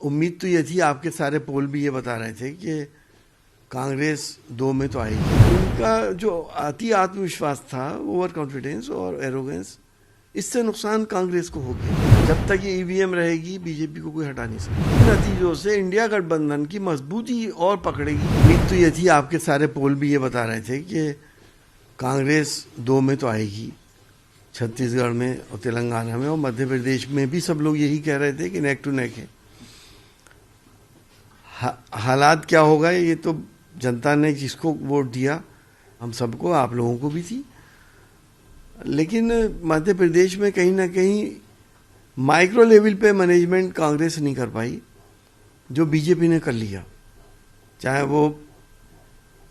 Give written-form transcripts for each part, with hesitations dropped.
उम्मीद तो ये थी, आपके सारे पोल भी ये बता रहे थे कि कांग्रेस 2 में तो आएगी। उनका जो अति आत्मविश्वास था, ओवर कॉन्फिडेंस और एरोगेंस, इससे नुकसान कांग्रेस को हो गया। जब तक ये ईवीएम रहेगी, बीजेपी को कोई हटा नहीं सकता। इन नतीजों से इंडिया गठबंधन की मजबूती और पकड़ेगी। उम्मीद तो ये थी, आपके सारे पोल भी ये बता रहे थे कि कांग्रेस 2 में तो आएगी, छत्तीसगढ़ में और तेलंगाना में और मध्य प्रदेश में भी सब लोग यही कह रहे थे कि नेक टू नेक है। हालात क्या होगा ये तो जनता ने जिसको वोट दिया, हम सबको, आप लोगों को भी थी। लेकिन मध्य प्रदेश में कहीं ना कहीं माइक्रो लेवल पे मैनेजमेंट कांग्रेस नहीं कर पाई जो बीजेपी ने कर लिया। चाहे वो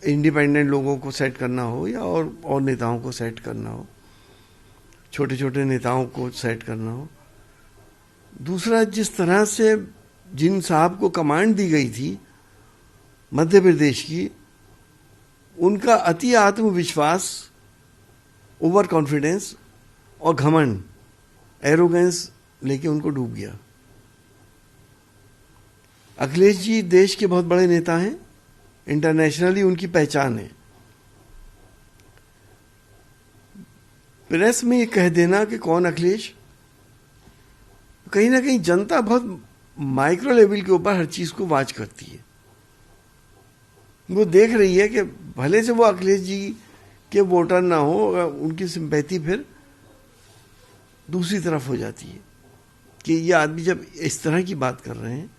इंडिपेंडेंट लोगों को सेट करना हो या और नेताओं को सेट करना हो, छोटे छोटे नेताओं को सेट करना हो। दूसरा, जिस तरह से जिन साहब को कमांड दी गई थी मध्य प्रदेश की, उनका अति आत्मविश्वास, ओवर कॉन्फिडेंस और घमंड, एरोगेंस लेके उनको डूब गया। अखिलेश जी देश के बहुत बड़े नेता हैं, इंटरनेशनली उनकी पहचान है। प्रेस में ये कह देना कि कौन अखिलेश, कहीं ना कहीं जनता बहुत माइक्रो लेवल के ऊपर हर चीज को वाच करती है। वो देख रही है कि भले से वो अखिलेश जी के वोटर ना हो, उनकी सिंपैथी फिर दूसरी तरफ हो जाती है कि ये आदमी जब इस तरह की बात कर रहे हैं,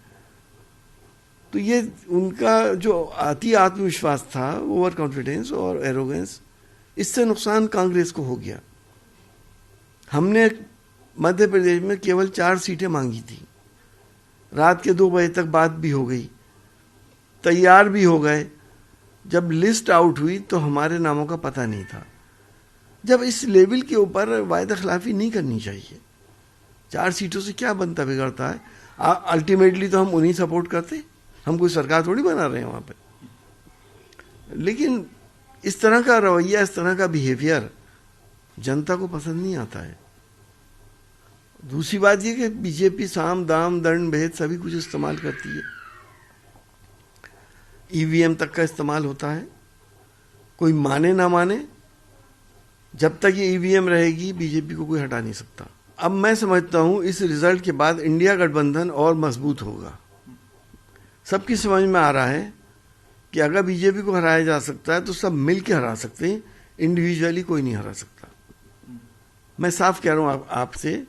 तो ये उनका जो अति आत्मविश्वास था, ओवर कॉन्फिडेंस और एरोगेंस, इससे नुकसान कांग्रेस को हो गया। हमने मध्य प्रदेश में केवल 4 सीटें मांगी थी। रात के 2 बजे तक बात भी हो गई, तैयार भी हो गए। जब लिस्ट आउट हुई तो हमारे नामों का पता नहीं था। जब इस लेवल के ऊपर वायदा खिलाफी नहीं करनी चाहिए। 4 सीटों से क्या बनता बिगड़ता है। अल्टीमेटली तो हम उन्हीं सपोर्ट करते, हम कोई सरकार थोड़ी बना रहे हैं वहां पे। लेकिन इस तरह का रवैया, इस तरह का बिहेवियर जनता को पसंद नहीं आता है। दूसरी बात यह कि बीजेपी साम दाम दंड भेद सभी कुछ इस्तेमाल करती है। ईवीएम तक का इस्तेमाल होता है। कोई माने ना माने, जब तक ये ईवीएम रहेगी, बीजेपी को कोई हटा नहीं सकता। अब मैं समझता हूं इस रिजल्ट के बाद इंडिया गठबंधन और मजबूत होगा। सबकी समझ में आ रहा है कि अगर बीजेपी को हराया जा सकता है तो सब मिल के हरा सकते हैं, इंडिविजुअली कोई नहीं हरा सकता। मैं साफ कह रहा हूं आपसे।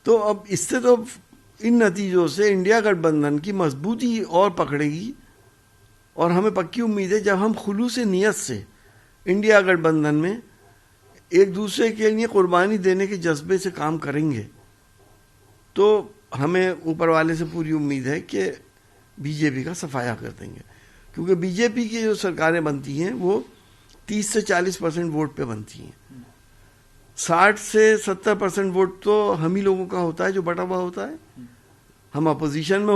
तो अब इससे तो इन नतीजों से इंडिया गठबंधन की मजबूती और पकड़ेगी। और हमें पक्की उम्मीद है, जब हम खुलूस नियत से इंडिया गठबंधन में एक दूसरे के लिए कुर्बानी देने के जज्बे से काम करेंगे, तो हमें ऊपर वाले से पूरी उम्मीद है कि बीजेपी का सफाया कर देंगे। क्योंकि बीजेपी की जो सरकारें बनती हैं वो 30 से 40% वोट पे बनती हैं। 60 से 70% वोट तो हम ही लोगों का होता है जो बटा हुआ होता है। हम अपोजिशन में